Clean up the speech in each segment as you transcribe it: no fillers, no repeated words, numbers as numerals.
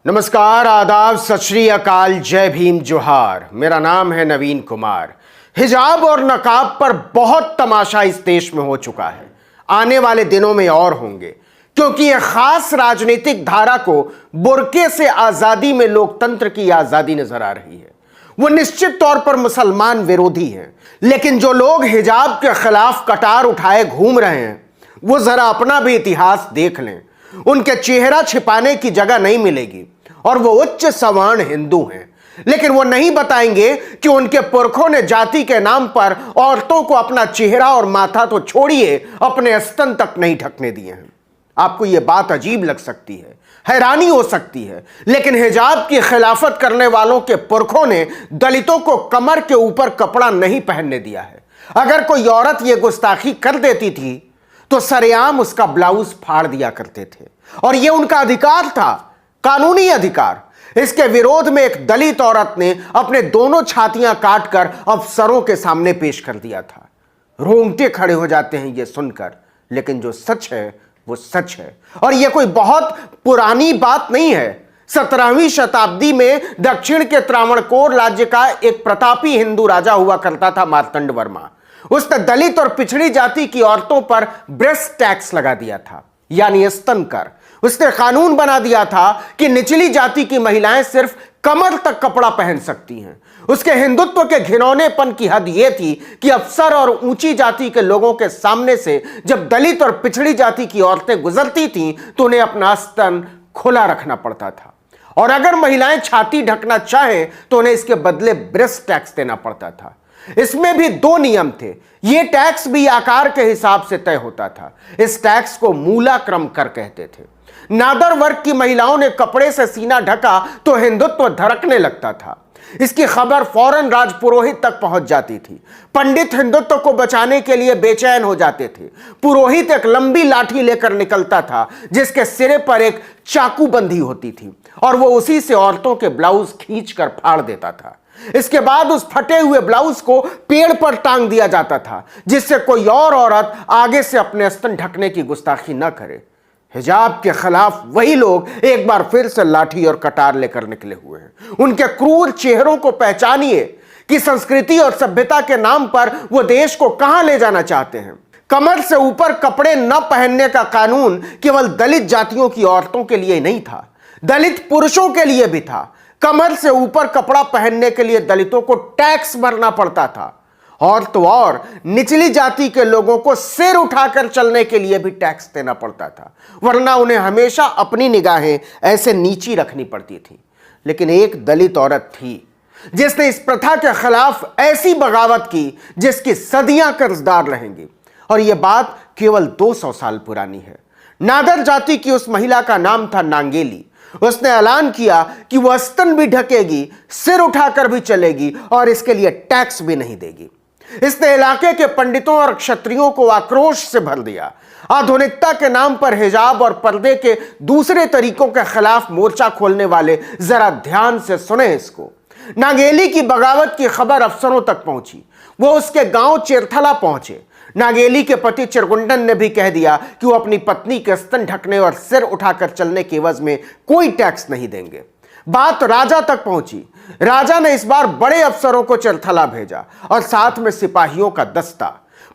नमस्कार, आदाब, सत श्री अकाल, जय भीम, जोहार। मेरा नाम है नवीन कुमार। हिजाब और नकाब पर बहुत तमाशा इस देश में हो चुका है। आने वाले दिनों में और होंगे, क्योंकि यह खास राजनीतिक धारा को बुर्के से आजादी में लोकतंत्र की आजादी नजर आ रही है। वो निश्चित तौर पर मुसलमान विरोधी हैं, लेकिन जो लोग हिजाब के खिलाफ कटार उठाए घूम रहे हैं, वो जरा अपना भी इतिहास देख लें। उनके चेहरा छिपाने की जगह नहीं मिलेगी और वो उच्च सवर्ण हिंदू हैं, लेकिन वो नहीं बताएंगे कि उनके पुरखों ने जाति के नाम पर औरतों को अपना चेहरा और माथा तो छोड़िए, अपने स्तन तक नहीं ढकने दिए हैं। आपको यह बात अजीब लग सकती है, हैरानी हो सकती है, लेकिन हिजाब की खिलाफत करने वालों के पुरखों ने दलितों को कमर के ऊपर कपड़ा नहीं पहनने दिया है। अगर कोई औरत यह गुस्ताखी कर देती थी तो सरेआम उसका ब्लाउज फाड़ दिया करते थे, और यह उनका अधिकार था, कानूनी अधिकार। इसके विरोध में एक दलित औरत ने अपने दोनों छातियां काटकर अफसरों के सामने पेश कर दिया था। रोंगटे खड़े हो जाते हैं यह सुनकर, लेकिन जो सच है वो सच है, और यह कोई बहुत पुरानी बात नहीं है। 17वीं शताब्दी में दक्षिण के त्रावणकोर राज्य का एक प्रतापी हिंदू राजा हुआ करता था, मार्तंड वर्मा। उसने दलित और पिछड़ी जाति की औरतों पर ब्रेस्ट टैक्स लगा दिया था, यानी स्तन कर। उसने कानून बना दिया था कि निचली जाति की महिलाएं सिर्फ कमर तक कपड़ा पहन सकती हैं। उसके हिंदुत्व के घिनौनेपन की हद यह थी कि अफसर और ऊंची जाति के लोगों के सामने से जब दलित और पिछड़ी जाति की औरतें गुजरती थीं तो उन्हें अपना स्तन खुला रखना पड़ता था, और अगर महिलाएं छाती ढकना चाहें तो उन्हें इसके बदले ब्रेस्ट टैक्स देना पड़ता था। इसमें भी दो नियम थे। यह टैक्स भी आकार के हिसाब से तय होता था। इस टैक्स को मूलाक्रम कर कहते थे। नादर वर्ग की महिलाओं ने कपड़े से सीना ढका तो हिंदुत्व धड़कने लगता था। इसकी खबर फौरन राजपुरोहित तक पहुंच जाती थी। पंडित हिंदुत्व को बचाने के लिए बेचैन हो जाते थे। पुरोहित एक लंबी लाठी लेकर निकलता था, जिसके सिरे पर एक चाकू बंधी होती थी, और वो उसी से औरतों के ब्लाउज खींचकर फाड़ देता था। इसके बाद उस फटे हुए ब्लाउज को पेड़ पर टांग दिया जाता था, जिससे कोई और औरत आगे से अपने स्तन ढकने की गुस्ताखी न करे। हिजाब के खिलाफ वही लोग एक बार फिर से लाठी और कटार लेकर निकले हुए हैं। उनके क्रूर चेहरों को पहचानिए कि संस्कृति और सभ्यता के नाम पर वो देश को कहां ले जाना चाहते हैं। कमर से ऊपर कपड़े न पहनने का कानून केवल दलित जातियों की औरतों के लिए नहीं था, दलित पुरुषों के लिए भी था। कमर से ऊपर कपड़ा पहनने के लिए दलितों को टैक्स भरना पड़ता था, और तो और निचली जाति के लोगों को सिर उठाकर चलने के लिए भी टैक्स देना पड़ता था, वरना उन्हें हमेशा अपनी निगाहें ऐसे नीची रखनी पड़ती थी। लेकिन एक दलित औरत थी जिसने इस प्रथा के खिलाफ ऐसी बगावत की जिसकी सदियां कर्जदार रहेंगी, और यह बात केवल 200 साल पुरानी है। नागर जाति की उस महिला का नाम था नांगेली। उसने ऐलान किया कि वह स्तन भी ढकेगी, सिर उठाकर भी चलेगी, और इसके लिए टैक्स भी नहीं देगी। इसने इलाके के पंडितों और क्षत्रियों को आक्रोश से भर दिया। आधुनिकता के नाम पर हिजाब और पर्दे के दूसरे तरीकों के खिलाफ मोर्चा खोलने वाले जरा ध्यान से सुने इसको। नागेली की बगावत की खबर अफसरों तक पहुंची। वो उसके गांव चेरथला पहुंचे। नागेली के पति चिरकुंडन ने भी कह दिया कि वो अपनी पत्नी के स्तन ढकने और सिर उठाकर चलने के एवज में कोई टैक्स नहीं देंगे। बात राजा तक पहुंची। राजा ने इस बार बड़े अफसरों को चरथला भेजा, और साथ में सिपाहियों का दस्ता।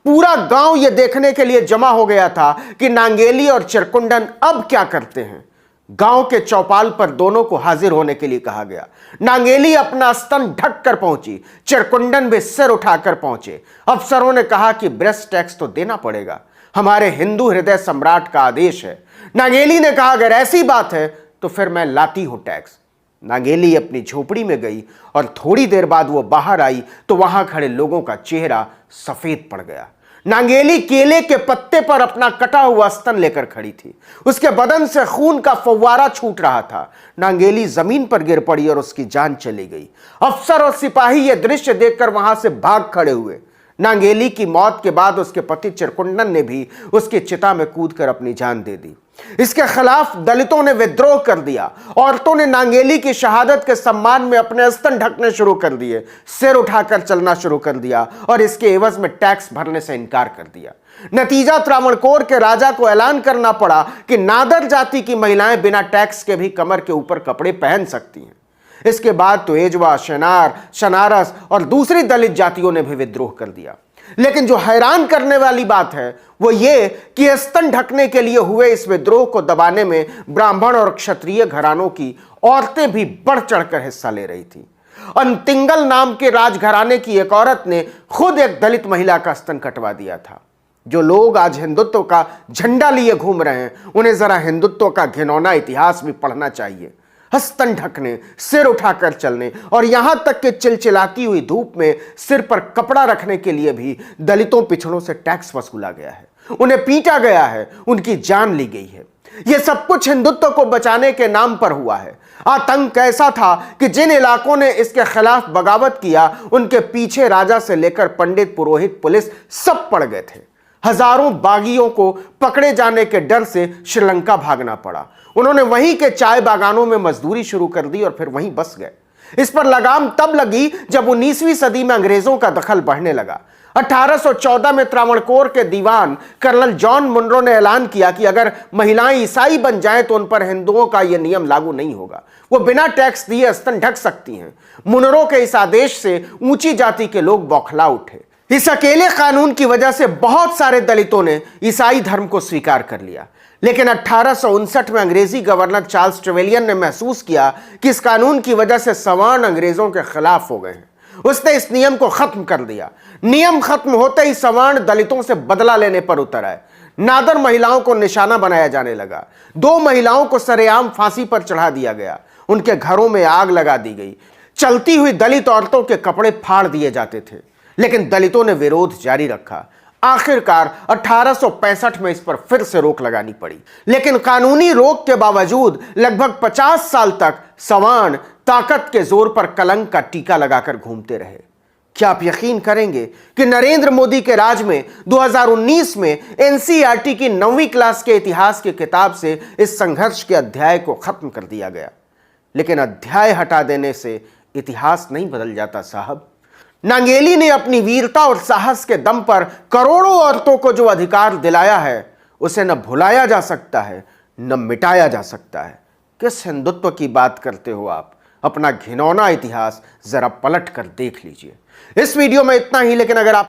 पूरा गांव यह देखने के लिए जमा हो गया था कि नांगेली और चिरकुंडन अब क्या करते हैं। गांव के चौपाल पर दोनों को हाजिर होने के लिए कहा गया। नांगेली अपना स्तन ढक कर पहुंची, चिरकुंडन भी सिर उठाकर पहुंचे। अफसरों ने कहा कि ब्रेस्ट टैक्स तो देना पड़ेगा, हमारे हिंदू हृदय सम्राट का आदेश है। नांगेली ने कहा, अगर ऐसी बात है तो फिर मैं लाती हूं टैक्स। नांगेली अपनी झोपड़ी में गई, और थोड़ी देर बाद वो बाहर आई तो वहां खड़े लोगों का चेहरा सफेद पड़ गया। नांगेली केले के पत्ते पर अपना कटा हुआ स्तन लेकर खड़ी थी। उसके बदन से खून का फव्वारा छूट रहा था। नांगेली जमीन पर गिर पड़ी और उसकी जान चली गई। अफसर और सिपाही यह दृश्य देखकर वहां से भाग खड़े हुए। नांगेली की मौत के बाद उसके पति चिरकुंडन ने भी उसकी चिता में कूदकर अपनी जान दे दी। इसके खिलाफ दलितों ने विद्रोह कर दिया। औरतों ने नांगेली की शहादत के सम्मान में अपने स्तन ढकने शुरू कर दिए, सिर उठाकर चलना शुरू कर दिया और इसके एवज में टैक्स भरने से इनकार कर दिया। नतीजा त्रावणकोर के राजा को ऐलान करना पड़ा कि नादर जाति की महिलाएं बिना टैक्स के भी कमर के ऊपर कपड़े पहन सकती हैं। इसके बाद तो एजवा, शेनार, शनारस और दूसरी दलित जातियों ने भी विद्रोह कर दिया। लेकिन जो हैरान करने वाली बात है वो ये कि स्तन ढकने के लिए हुए इस विद्रोह को दबाने में ब्राह्मण और क्षत्रिय घरानों की औरतें भी बढ़ चढ़कर हिस्सा ले रही थी। अंतिंगल नाम के राजघराने की एक औरत ने खुद एक दलित महिला का स्तन कटवा दिया था। जो लोग आज हिंदुत्व का झंडा लिए घूम रहे हैं उन्हें जरा हिंदुत्व का घिनौना इतिहास भी पढ़ना चाहिए। स्तन ढकने, सिर उठाकर चलने और यहां तक कि चिलचिलाती हुई धूप में सिर पर कपड़ा रखने के लिए भी दलितों पिछड़ों से टैक्स वसूला गया है, उन्हें पीटा गया है, उनकी जान ली गई है। यह सब कुछ हिंदुत्व को बचाने के नाम पर हुआ है। आतंक ऐसा था कि जिन इलाकों ने इसके खिलाफ बगावत किया उनके पीछे राजा से लेकर पंडित, पुरोहित, पुलिस सब पड़ गए थे। हजारों बागियों को पकड़े जाने के डर से श्रीलंका भागना पड़ा। उन्होंने वहीं के चाय बागानों में मजदूरी शुरू कर दी और फिर वहीं बस गए। इस पर लगाम तब लगी जब 19वीं सदी में अंग्रेजों का दखल बढ़ने लगा। 1814 में त्रावणकोर के दीवान कर्नल जॉन मुनरो ने ऐलान किया कि अगर महिलाएं ईसाई बन जाएं तो उन पर हिंदुओं का यह नियम लागू नहीं होगा, वो बिना टैक्स दिए स्तन ढक सकती हैं। मुनरो के इस आदेश से ऊंची जाति के लोग बौखला उठे। इस अकेले कानून की वजह से बहुत सारे दलितों ने ईसाई धर्म को स्वीकार कर लिया। लेकिन 1859 में अंग्रेजी गवर्नर चार्ल्स ट्रेवेलियन ने महसूस किया कि इस कानून की वजह से सवर्ण अंग्रेजों के खिलाफ हो गए हैं। उसने इस नियम को खत्म कर दिया। नियम खत्म होते ही सवर्ण दलितों से बदला लेने पर उतर आए। नादर महिलाओं को निशाना बनाया जाने लगा। 2 महिलाओं को सरेआम फांसी पर चढ़ा दिया गया। उनके घरों में आग लगा दी गई। चलती हुई दलित औरतों के कपड़े फाड़ दिए जाते थे। लेकिन दलितों ने विरोध जारी रखा। आखिरकार 1865 में इस पर फिर से रोक लगानी पड़ी। लेकिन कानूनी रोक के बावजूद लगभग 50 साल तक सवर्ण ताकत के जोर पर कलंक का टीका लगाकर घूमते रहे। क्या आप यकीन करेंगे कि नरेंद्र मोदी के राज में 2019 में एनसीईआरटी की 9वीं क्लास के इतिहास की किताब से इस संघर्ष के अध्याय को खत्म कर दिया गया। लेकिन अध्याय हटा देने से इतिहास नहीं बदल जाता साहब। नांगेली ने अपनी वीरता और साहस के दम पर करोड़ों औरतों को जो अधिकार दिलाया है उसे न भुलाया जा सकता है न मिटाया जा सकता है। किस हिंदुत्व की बात करते हो आप? अपना घिनौना इतिहास जरा पलट कर देख लीजिए। इस वीडियो में इतना ही, लेकिन अगर आप